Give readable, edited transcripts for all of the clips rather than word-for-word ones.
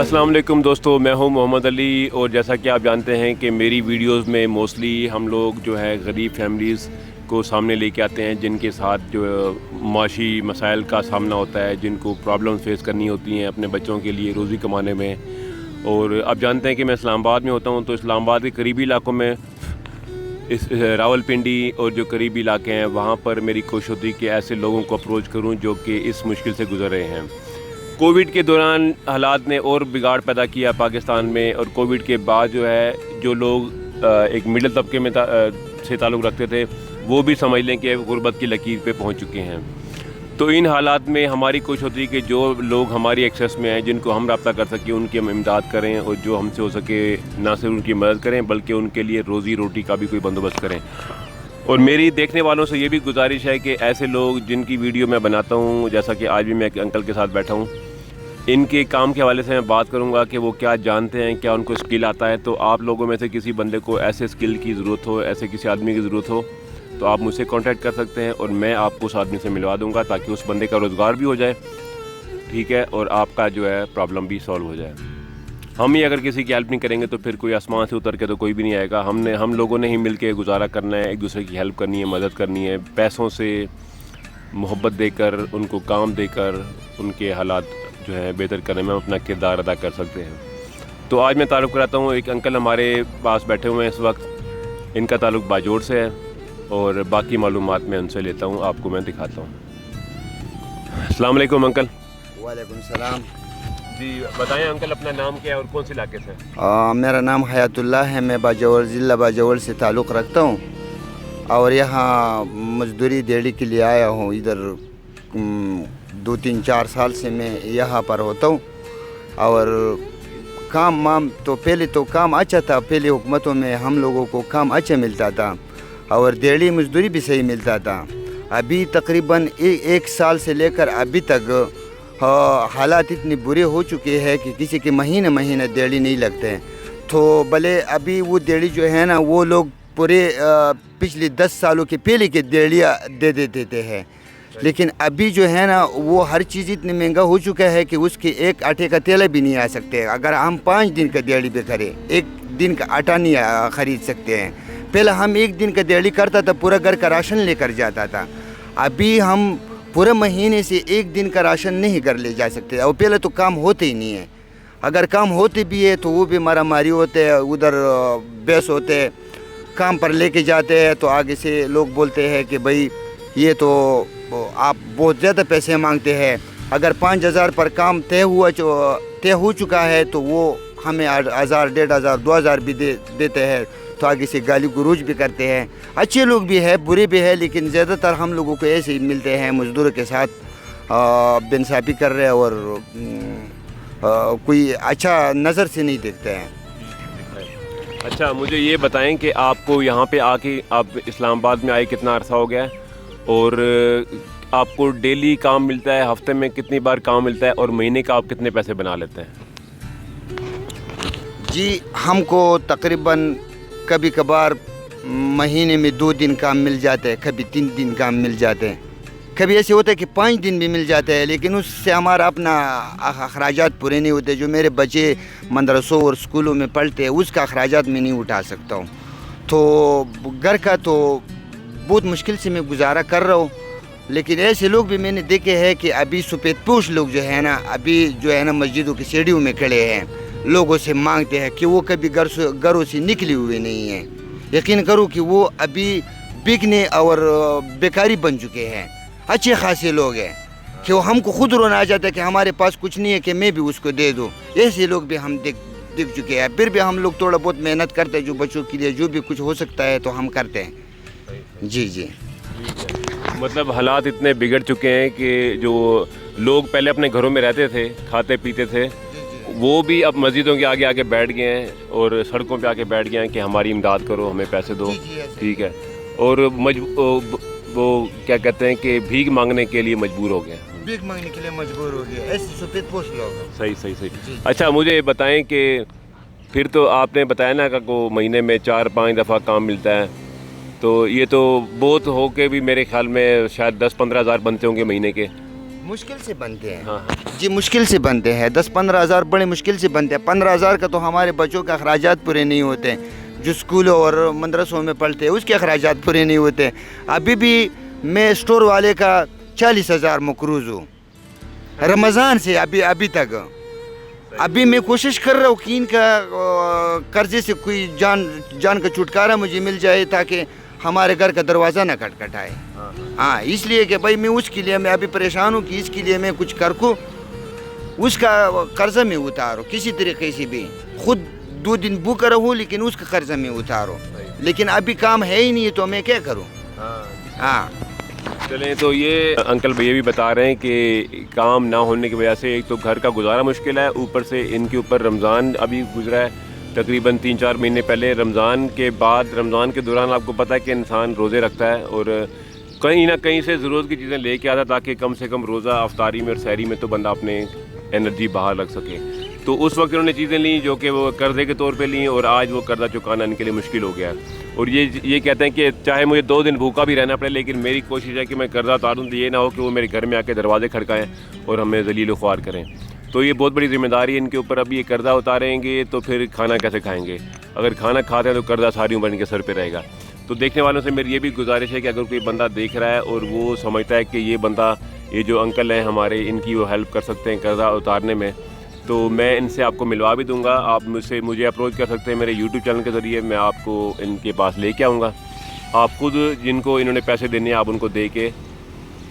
अस्सलाम वालेकुम दोस्तों, मैं हूं मोहम्मद अली। और जैसा कि आप जानते हैं कि मेरी वीडियोस में मोस्टली हम लोग जो है गरीब फैमिलीज़ को सामने लेके आते हैं जिनके साथ जो माशी मसाइल का सामना होता है, जिनको प्रॉब्लम फेस करनी होती हैं अपने बच्चों के लिए रोज़ी कमाने में। और आप जानते हैं कि मैं इस्लामाबाद में होता हूं, तो इस्लामाबाद के करीबी इलाकों में इस रावलपिंडी और जो करीबी इलाके हैं वहाँ पर मेरी कोशिश होती है कि ऐसे लोगों को अप्रोच करूँ जो कि इस मुश्किल से गुजर रहे हैं। कोविड के दौरान हालात ने और बिगाड़ पैदा किया पाकिस्तान में, और कोविड के बाद जो है जो लोग एक मिडिल तबके में से ताल्लुक़ रखते थे वो भी समझ लें कि गुर्बत की लकीर पे पहुंच चुके हैं। तो इन हालात में हमारी कोशिश होती है कि जो लोग हमारी एक्सेस में हैं, जिनको हम रब्ता कर सकें, उनकी हम इमदाद करें, और जो हमसे हो सके ना सिर्फ उनकी मदद करें बल्कि उनके लिए रोज़ी रोटी का भी कोई बंदोबस्त करें। और मेरी देखने वालों से ये भी गुजारिश है कि ऐसे लोग जिनकी वीडियो मैं बनाता हूँ, जैसा कि आज भी मैं एक अंकल के साथ बैठा हूँ, इनके काम के हवाले से मैं बात करूंगा कि वो क्या जानते हैं, क्या उनको स्किल आता है। तो आप लोगों में से किसी बंदे को ऐसे स्किल की ज़रूरत हो, ऐसे किसी आदमी की ज़रूरत हो, तो आप मुझसे कांटेक्ट कर सकते हैं और मैं आपको उस आदमी से मिलवा दूंगा ताकि उस बंदे का रोज़गार भी हो जाए, ठीक है, और आपका जो है प्रॉब्लम भी सॉल्व हो जाए। हम ही अगर किसी की हेल्प नहीं करेंगे तो फिर कोई आसमान से उतर के तो कोई भी नहीं आएगा। हम लोगों ने ही मिल के गुजारा करना है, एक दूसरे की हेल्प करनी है, मदद करनी है, पैसों से, मोहब्बत देकर, उनको काम देकर उनके हालात जो है बेहतर करने में हम अपना किरदार अदा कर सकते हैं। तो आज मैं ताल्लुक़ कराता हूँ, एक अंकल हमारे पास बैठे हुए हैं इस वक्त। इनका ताल्लुक़ बाजोड़ से है और बाकी मालूमात मैं उनसे लेता हूँ, आपको मैं दिखाता हूँ। अस्सलाम वालेकुम अंकल। वालेकुम सलाम जी बताएं अंकल, अपना नाम क्या है और कौन से इलाके से? मेरा नाम हयातुल्लाह है। मैं बाजौर ज़िला बाजौर से ताल्लुक़ रखता हूँ और यहाँ मजदूरी देड़ी के लिए आया हूँ। इधर 2-3-4 साल से मैं यहाँ पर होता हूँ। और काम वाम तो पहले तो काम अच्छा था, पहले हुकूमतों में हम लोगों को काम अच्छा मिलता था और देड़ी मजदूरी भी सही मिलता था। अभी तकरीबन एक साल से लेकर अभी तक हालात इतने बुरे हो चुके हैं कि किसी के महीने देड़ी नहीं लगते हैं। तो भले अभी वो देड़ी जो है ना, वो लोग पूरे पिछले 10 सालों के पहले के देड़ियाँ दे देते हैं, लेकिन अभी जो है ना वो हर चीज़ इतनी महंगा हो चुका है कि उसके एक आटे का तेल भी नहीं आ सकते। अगर हम 5 दिन का देड़ी पे करें, एक दिन का आटा नहीं ख़रीद सकते हैं। पहले हम एक दिन का देड़ी करता था, पूरा घर का राशन लेकर जाता था। अभी हम पूरे महीने से एक दिन का राशन नहीं कर ले जा सकते। और पहले तो काम होते ही नहीं है, अगर काम होते भी है तो वो भी मारा मारी होते हैं, उधर बहस होते हैं। काम पर लेके जाते हैं तो आगे से लोग बोलते हैं कि भाई ये तो आप बहुत ज़्यादा पैसे मांगते हैं। अगर 5,000 पर काम तय हो चुका है तो वो हमें 1,000, 1,500, 2,000 भी देते हैं। तो आगे से गाली गुरूज भी करते हैं। अच्छे लोग भी हैं, बुरे भी हैं, लेकिन ज़्यादातर हम लोगों को ऐसे ही मिलते हैं, मज़दूरों के साथ बेइंसाफ़ी कर रहे हैं और कोई अच्छा नज़र से नहीं देखते हैं। अच्छा, मुझे ये बताएं कि आपको यहाँ पे आके, आप इस्लामाबाद में आए कितना अरसा हो गया है, और आपको डेली काम मिलता है, हफ्ते में कितनी बार काम मिलता है, और महीने का आप कितने पैसे बना लेते हैं? जी, हमको तकरीबन कभी कभार महीने में 2 दिन काम मिल जाते हैं, कभी 3 दिन काम मिल जाते हैं, कभी ऐसे होता है कि 5 दिन भी मिल जाते हैं। लेकिन उससे हमारा अपना अखराजात पूरे नहीं होते। जो मेरे बच्चे मदरसों और स्कूलों में पढ़ते हैं उसका अखराजात मैं नहीं उठा सकता हूँ। तो घर का तो बहुत मुश्किल से मैं गुजारा कर रहा हूँ। लेकिन ऐसे लोग भी मैंने देखे हैं कि अभी सफ़ेद पोश लोग जो है ना, अभी जो है ना मस्जिदों की सीढ़ियों में खड़े हैं, लोगों से मांगते हैं कि वो कभी घरों से निकले हुए नहीं हैं। यकीन करो कि वो अभी बिकने और बेकारी बन चुके हैं। अच्छे खासे लोग हैं कि वो हमको खुद रोना आ जाता है कि हमारे पास कुछ नहीं है कि मैं भी उसको दे दूँ। ऐसे लोग भी हम दिख चुके हैं। फिर भी हम लोग थोड़ा बहुत मेहनत करते हैं, जो बच्चों के लिए जो भी कुछ हो सकता है तो हम करते हैं। जी मतलब हालात इतने बिगड़ चुके हैं कि जो लोग पहले अपने घरों में रहते थे, खाते पीते थे, वो भी अब मस्जिदों के आगे बैठ गए हैं और सड़कों पे आके बैठ गए हैं कि हमारी इमदाद करो, हमें पैसे दो, ठीक है। और वो क्या कहते हैं कि भीख मांगने के लिए मजबूर हो गए, भीख मांगने के लिए मजबूर हो गए ऐसे सफ़ेद पोश लोग। सही। अच्छा, मुझे बताएं कि फिर तो आपने बताया ना कि को महीने में 4-5 दफ़ा काम मिलता है, तो ये तो बहुत हो के भी मेरे ख्याल में शायद 10-15 हज़ार बनते होंगे महीने के। मुश्किल से बनते हैं। हाँ हाँ जी मुश्किल से बनते हैं, 10-15 हज़ार बड़े मुश्किल से बनते हैं। 15 हज़ार का तो हमारे बच्चों के अखराजात पूरे नहीं होते हैं, जो स्कूलों और मदरसों में पढ़ते हैं उसके अखराजात पूरे नहीं होते हैं। अभी भी मैं स्टोर वाले का 40 हज़ार मकरूज़ हूँ रमज़ान से अभी तक। अभी मैं कोशिश कर रहा हूँ कि इनका कर्जे से कोई जान का छुटकारा मुझे मिल जाए, ताकि हमारे घर का दरवाज़ा ना खटखटाए। हाँ, इसलिए कि भाई मैं उसके लिए मैं अभी परेशान हूँ कि इसके लिए मैं कुछ कर को उसका कर्जा में उतारो किसी तरीके से भी, खुद 2 दिन भूखा रहूँ लेकिन उसका कर्जा में उतारो। लेकिन अभी काम है ही नहीं तो मैं क्या करूँ। हाँ चलें, तो ये अंकल भैया भी बता रहे हैं कि काम ना होने की वजह से एक तो घर का गुजारा मुश्किल है, ऊपर से इनके ऊपर रमज़ान अभी गुजरा है तकरीबन 3-4 महीने पहले। रमज़ान के बाद, रमज़ान के दौरान आपको पता है कि इंसान रोज़े रखता है और कहीं ना कहीं से ज़रूरत की चीज़ें लेके आता ताकि कम से कम रोज़ा अफ्तारी में और सहरी में तो बंदा अपने एनर्जी बाहर रख सके। तो उस वक्त उन्होंने चीज़ें ली जो कि वो कर्ज़े के तौर पे ली, और आज वो कर्जा चुकाना इनके लिए मुश्किल हो गया है। और ये कहते हैं कि चाहे मुझे 2 दिन भूखा भी रहना पड़े लेकिन मेरी कोशिश है कि मैं कर्जा उतारूँ, तो ये ना हो कि वो मेरे घर में आके दरवाजे खड़काएँ और हमें ज़लील ख्वार करें। तो ये बहुत बड़ी ज़िम्मेदारी है इनके ऊपर। अभी ये कर्जा उतारेंगे तो फिर खाना कैसे खाएंगे? अगर खाना खाते हैं तो कर्जा सारी उम्र इनके सर पे रहेगा। तो देखने वालों से मेरी ये भी गुजारिश है कि अगर कोई बंदा देख रहा है और वो समझता है कि ये बंदा, ये जो अंकल हैं हमारे, इनकी वो हेल्प कर सकते हैं कर्जा उतारने में, तो मैं इनसे आपको मिलवा भी दूंगा। आप मुझे अप्रोच कर सकते हैं मेरे यूट्यूब चैनल के ज़रिए, मैं आपको इनके पास लेके आऊँगा। आप खुद जिनको इन्होंने पैसे देने हैं आप उनको दे के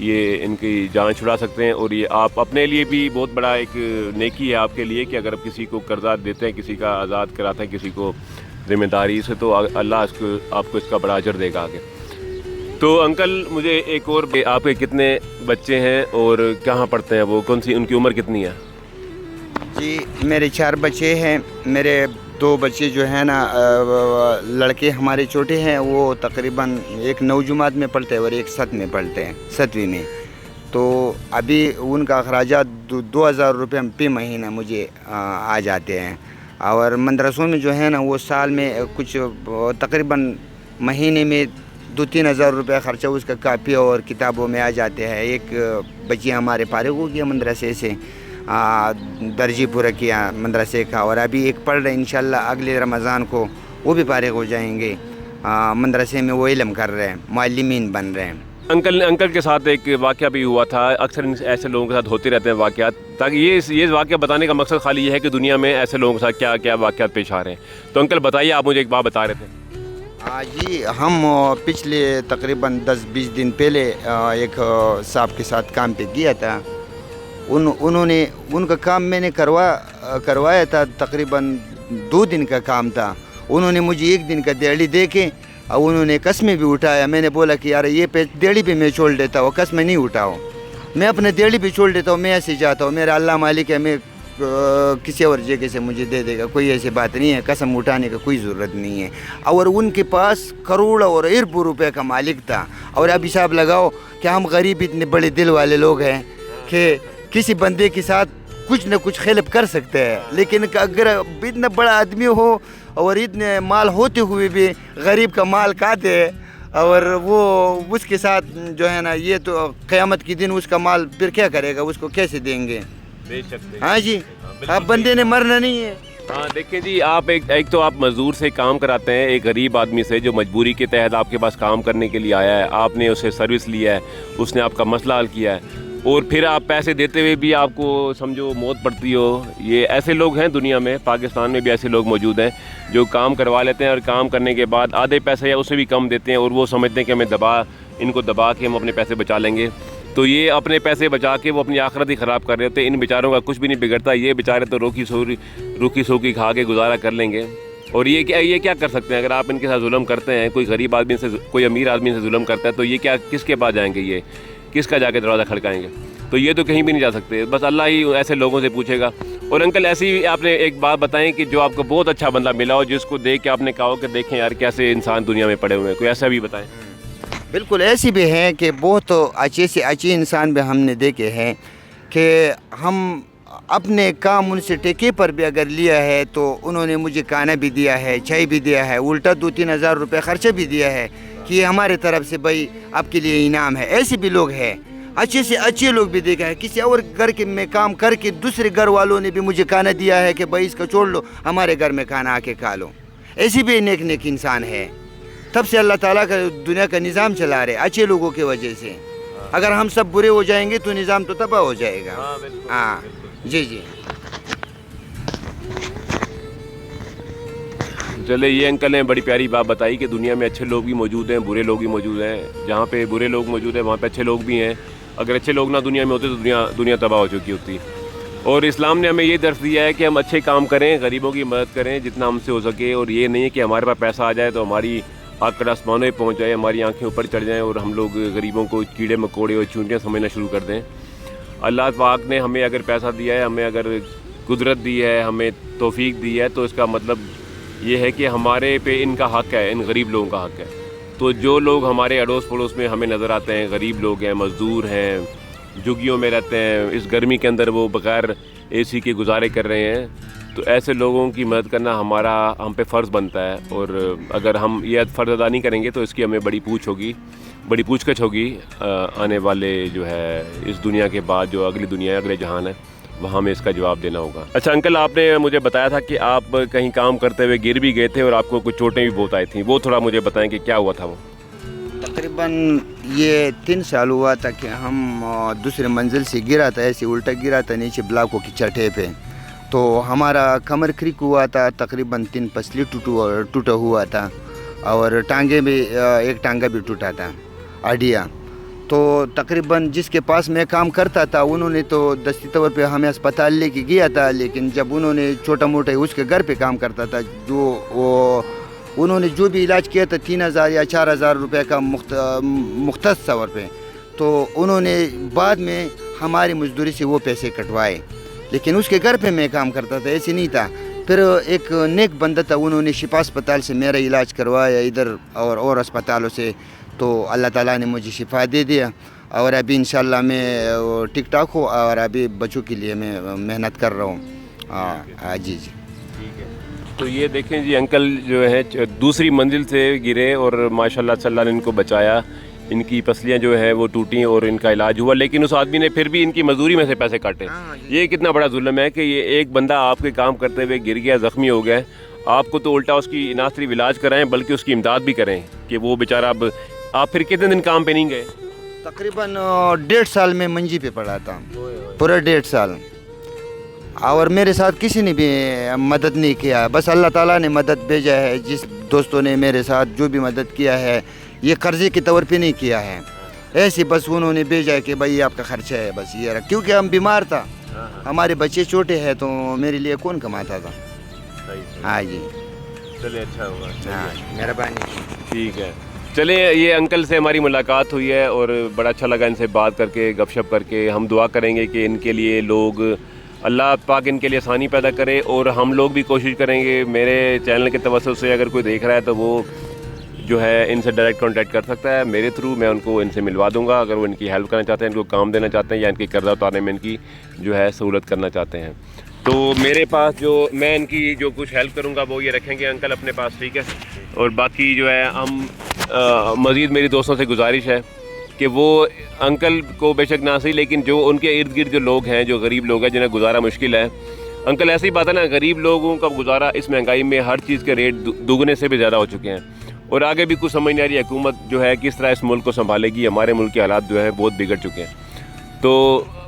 ये इनकी जान छुड़ा सकते हैं। और ये आप अपने लिए भी बहुत बड़ा एक नेकी है आपके लिए कि अगर आप किसी को कर्जा देते हैं, किसी का आज़ाद कराते हैं, किसी को ज़िम्मेदारी से, तो अल्लाह आपको इसका बड़ा अजर देगा आगे। तो अंकल मुझे एक और, आपके कितने बच्चे हैं और कहाँ पढ़ते हैं वो, कौन सी, उनकी उम्र कितनी है? जी मेरे 4 बच्चे हैं। मेरे 2 बच्चे जो हैं ना लड़के हमारे छोटे हैं, वो तकरीबन एक 9 जमात में पढ़ते हैं और एक 7 में पढ़ते हैं, 7वीं में। तो अभी उनका अखराजात 2000 रुपये पे महीना मुझे आ जाते हैं। और मदरसों में जो है ना वो साल में कुछ तकरीबन महीने में 2-3 हज़ार रुपये ख़र्चा उसका कापी और किताबों में आ जाते हैं। एक बच्ची हमारे फारिग हो गया मदरसे से, दर्जी पूरा किया मदरसे का, और अभी एक पढ़ रहे इंशाल्लाह अगले रमज़ान को वो भी फारिग हो जाएंगे। मदरसे में वो इल्म कर रहे हैं, मुअल्लिमीन बन रहे हैं। अंकल के साथ एक वाक़या भी हुआ था। अक्सर ऐसे लोगों के साथ होते रहते हैं वाक़यात, ताकि ये वाक़या बताने का मकसद खाली ये है कि दुनिया में ऐसे लोगों के साथ क्या क्या वाक़यात पेश आ रहे हैं। तो अंकल बताइए, आप मुझे एक बात बता रहे थे। जी हम पिछले तकरीबन 10-20 दिन पहले एक साहब के साथ काम पे गया था। उन्होंने उनका काम मैंने करवाया था, तकरीबन 2 दिन का काम था। उन्होंने मुझे 1 दिन का दिहाड़ी दे के और उन्होंने कस्में भी उठाया। मैंने बोला कि यार ये दिहाड़ी पे मैं छोड़ देता हूँ, कस्में नहीं उठाओ, मैं अपने दिहाड़ी पे छोड़ देता हूँ, मैं ऐसे जाता हूँ, मेरा अल्लाह मालिक है, मैं किसी और जगह से मुझे दे देगा, कोई ऐसी बात नहीं है, कसम उठाने का कोई ज़रूरत नहीं है। और उनके पास करोड़ों और अरबों रुपए का मालिक था। और अब हिसाब लगाओ कि हम गरीब इतने बड़े दिल वाले लोग हैं कि किसी बंदे के साथ कुछ न कुछ हेल्प कर सकते हैं, लेकिन अगर इतना बड़ा आदमी हो और इतने माल होते हुए भी गरीब का माल काटे और वो उसके साथ जो है ना, ये तो क़यामत के दिन उसका माल फिर क्या करेगा, उसको कैसे देंगे? हाँ जी, आप बंदे ने मरना नहीं है। हाँ देखिए जी, आप एक तो आप मज़दूर से काम कराते हैं, एक गरीब आदमी से जो मजबूरी के तहत आपके पास काम करने के लिए आया है, आपने उसे सर्विस लिया है, उसने आपका मसला हल किया है, और फिर आप पैसे देते हुए भी आपको समझो मौत पड़ती हो। ये ऐसे लोग हैं दुनिया में, पाकिस्तान में भी ऐसे लोग मौजूद हैं जो काम करवा लेते हैं और काम करने के बाद आधे पैसे या उससे भी कम देते हैं, और वो समझते हैं कि हमें इनको दबा के हम अपने पैसे बचा लेंगे। तो ये अपने पैसे बचा के वो अपनी आखिरत ही ख़राब कर रहे होते हैं। इन बेचारों का कुछ भी नहीं बिगड़ता, ये बेचारे तो रूखी सूखी खा के गुजारा कर लेंगे। और ये क्या कर सकते हैं? अगर आप इनके साथ जुल्म करते हैं, कोई गरीब आदमी से, कोई अमीर आदमी से जुल्म करता है, तो ये क्या, किसके पास जाएंगे, ये किसका जाके दरवाज़ा खड़काएंगे? तो ये तो कहीं भी नहीं जा सकते, बस अल्लाह ही ऐसे लोगों से पूछेगा। और अंकल ऐसी आपने एक बात बताएं कि जो आपको बहुत अच्छा बंदा मिला हो, जिसको देख के आपने कहा हो कि देखें यार कैसे इंसान दुनिया में पड़े हुए हैं, कोई ऐसा भी बताएं। बिल्कुल ऐसी भी हैं कि बहुत अच्छे से अच्छे इंसान भी हमने देखे हैं कि हम अपने काम उनसे टेके पर भी अगर लिया है तो उन्होंने मुझे खाना भी दिया है, चाय भी दिया है, उल्टा 2-3 हज़ार रुपये ख़र्चा भी दिया है कि हमारे तरफ से भाई आपके लिए इनाम है। ऐसे भी लोग हैं। अच्छे से अच्छे लोग भी देखा है, किसी और घर के में काम करके दूसरे घर वालों ने भी मुझे खाना दिया है कि भाई इसको छोड़ लो, हमारे घर में खाना आके खा लो। ऐसे भी नेक नेक इंसान है। तब से अल्लाह ताला का दुनिया का निज़ाम चला रहे अच्छे लोगों की वजह से। अगर हम सब बुरे हो जाएंगे तो निज़ाम तो तबाह हो जाएगा। हाँ जी जी। चले, ये अंकल ने बड़ी प्यारी बात बताई कि दुनिया में अच्छे लोग भी मौजूद हैं, बुरे लोग भी मौजूद हैं। जहाँ पे बुरे लोग मौजूद हैं वहाँ पे अच्छे लोग भी हैं। अगर अच्छे लोग ना दुनिया में होते तो दुनिया तबाह हो चुकी होती। और इस्लाम ने हमें ये दर्श दिया है कि हम अच्छे काम करें, गरीबों की मदद करें जितना हमसे हो सके। और ये नहीं है कि हमारे पास पैसा आ जाए तो हमारी आकड़ आसमानों में पहुँच जाए, हमारी आँखें ऊपर चढ़ जाएँ और हम लोग गरीबों को कीड़े मकोड़े और चूंटियाँ समझना शुरू कर दें। अल्लाह पाक ने हमें अगर पैसा दिया है, हमें अगर कुदरत दी है, हमें तौफीक दी है, तो इसका मतलब ये है कि हमारे पे इनका हक़ है, इन गरीब लोगों का हक़ है। तो जो लोग हमारे अड़ोस पड़ोस में हमें नज़र आते हैं, गरीब लोग हैं, मज़दूर हैं, झुग्गियों में रहते हैं, इस गर्मी के अंदर वो बग़ैर एसी के गुजारे कर रहे हैं, तो ऐसे लोगों की मदद करना हम पे फ़र्ज़ बनता है। और अगर हम ये फ़र्ज़ अदा नहीं करेंगे तो इसकी हमें बड़ी पूछकछ होगी आने वाले जो है इस दुनिया के बाद, जो अगली दुनिया है, अगले जहान है, वहाँ में इसका जवाब देना होगा। अच्छा अंकल, आपने मुझे बताया था कि आप कहीं काम करते हुए गिर भी गए थे और आपको कुछ चोटें भी बहुत आई थी, वो थोड़ा मुझे बताएं कि क्या हुआ था वो। तकरीबन ये 3 साल हुआ था कि हम दूसरे मंजिल से गिरा था, ऐसे उल्टा गिरा था नीचे ब्लॉकों की चढ़े पे। तो हमारा कमर क्रिक हुआ था, तकरीबन 3 पसली टूटा हुआ था और टांगे भी एक टांगा भी टूटा था, हड्डियाँ। तो तकरीबन जिसके पास मैं काम करता था उन्होंने तो दस्ती तौर पे हमें अस्पताल लेके गया था, लेकिन जब उन्होंने छोटा मोटा उसके घर पे काम करता था, उन्होंने जो भी इलाज किया था 3,000 या 4,000 रुपये का मुख्तस तौर पे, तो उन्होंने बाद में हमारी मजदूरी से वो पैसे कटवाए। लेकिन उसके घर पे मैं काम करता था, ऐसे नहीं था। फिर एक नेक बंदा था, उन्होंने शिफा अस्पताल से मेरा इलाज करवाया इधर और अस्पतालों से, तो अल्लाह ताला ने मुझे शिफा दे दिया और अभी इंशाल्लाह मैं ठीक ठाक हूँ और अभी बच्चों के लिए मैं मेहनत कर रहा हूँ। हाँ जी जी ठीक है। तो ये देखें जी, अंकल जो है दूसरी मंजिल से गिरे और माशाल्लाह अल्लाह ने इनको बचाया। इनकी पसलियाँ जो है वो टूटी और इनका इलाज हुआ, लेकिन उस आदमी ने फिर भी इनकी मजदूरी में से पैसे काटे। ये कितना बड़ा जुल्म है कि ये एक बंदा आपके काम करते हुए गिर गया, ज़ख्मी हो गया, आपको तो उल्टा उसकी ना सिर्फ इलाज कराएं बल्कि उसकी इमदाद भी करें कि वो बेचारा। अब आप फिर कितने दिन काम पे नहीं गए? तकरीबन 1.5 साल में मंजी पे पड़ा था, पूरा 1.5 साल। और मेरे साथ किसी ने भी मदद नहीं किया, बस अल्लाह ताला ने मदद भेजा है। जिस दोस्तों ने मेरे साथ जो भी मदद किया है, ये कर्जे के तौर पे नहीं किया है, ऐसे बस उन्होंने भेजा है कि भाई आपका खर्चा है, बस ये रहा। क्योंकि हम बीमार था, हमारे बच्चे छोटे हैं, तो मेरे लिए कौन कमाता था। हाँ जी, चलिए अच्छा हुआ। हाँ मेहरबानी। ठीक है, चलिए ये अंकल से हमारी मुलाकात हुई है और बड़ा अच्छा लगा इनसे बात करके, गपशप करके। हम दुआ करेंगे कि इनके लिए लोग, अल्लाह पाक इनके लिए आसानी पैदा करे और हम लोग भी कोशिश करेंगे। मेरे चैनल के तवज्जुह से अगर कोई देख रहा है तो वो जो है इनसे डायरेक्ट कांटेक्ट कर सकता है मेरे थ्रू, मैं उनको इनसे मिलवा दूंगा अगर वो इनकी हेल्प करना चाहते हैं, इनको काम देना चाहते हैं या इनकी कर्जा उतारने में इनकी जो है सहूलत करना चाहते हैं। तो मेरे पास जो मैं इनकी जो कुछ हेल्प करूंगा वो ये रखेंगे अंकल अपने पास, ठीक है। और बाकी जो है हम मज़ीद मेरी दोस्तों से गुजारिश है कि वो अंकल को बेशक ना सही, लेकिन जो उनके इर्द गिर्द जो लोग हैं, जो गरीब लोग हैं जिन्हें गुजारा मुश्किल है, अंकल ऐसी बात है ना, गरीब लोगों का गुजारा इस महंगाई में हर चीज़ के रेट दुगने से भी ज़्यादा हो चुके हैं और आगे भी कुछ समझ नहीं आ रही हुकूमत जो है किस तरह इस मुल्क को संभालेगी। हमारे मुल्क के हालात जो है बहुत बिगड़ चुके हैं। तो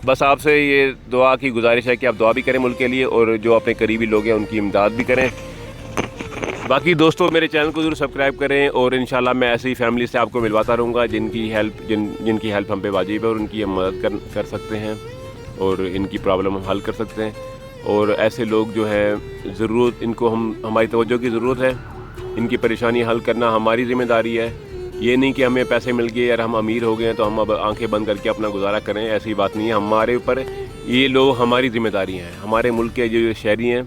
बस आपसे ये दुआ की गुजारिश है कि आप दुआ भी करें मुल्क के लिए और जो अपने करीबी लोग हैं उनकी इमदाद भी करें। बाकी दोस्तों मेरे चैनल को ज़रूर सब्सक्राइब करें और इंशाल्लाह मैं ऐसी फैमिली से आपको मिलवाता रहूँगा जिनकी हेल्प हम पे वाजिब है और उनकी हम मदद कर सकते हैं और इनकी प्रॉब्लम हम हल कर सकते हैं। और ऐसे लोग जो हैं ज़रूरत, इनको हमारी तवज्जो की ज़रूरत है, इनकी परेशानी हल करना हमारी ज़िम्मेदारी है। ये नहीं कि हमें पैसे मिल गए यार हम अमीर हो गए हैं तो हम अब आंखें बंद करके अपना गुजारा करें, ऐसी बात नहीं है। हमारे ऊपर ये लोग हमारी ज़िम्मेदारी हैं, हमारे मुल्क के जो शहरी हैं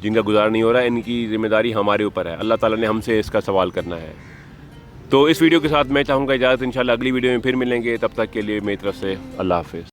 जिनका गुजारा नहीं हो रहा है, इनकी ज़िम्मेदारी हमारे ऊपर है। अल्लाह ताला ने हमसे इसका सवाल करना है। तो इस वीडियो के साथ मैं चाहूँगा इजाज़त, इंशाल्लाह अगली वीडियो में फिर मिलेंगे। तब तक के लिए मेरी तरफ से अल्लाह हाफ़िज़।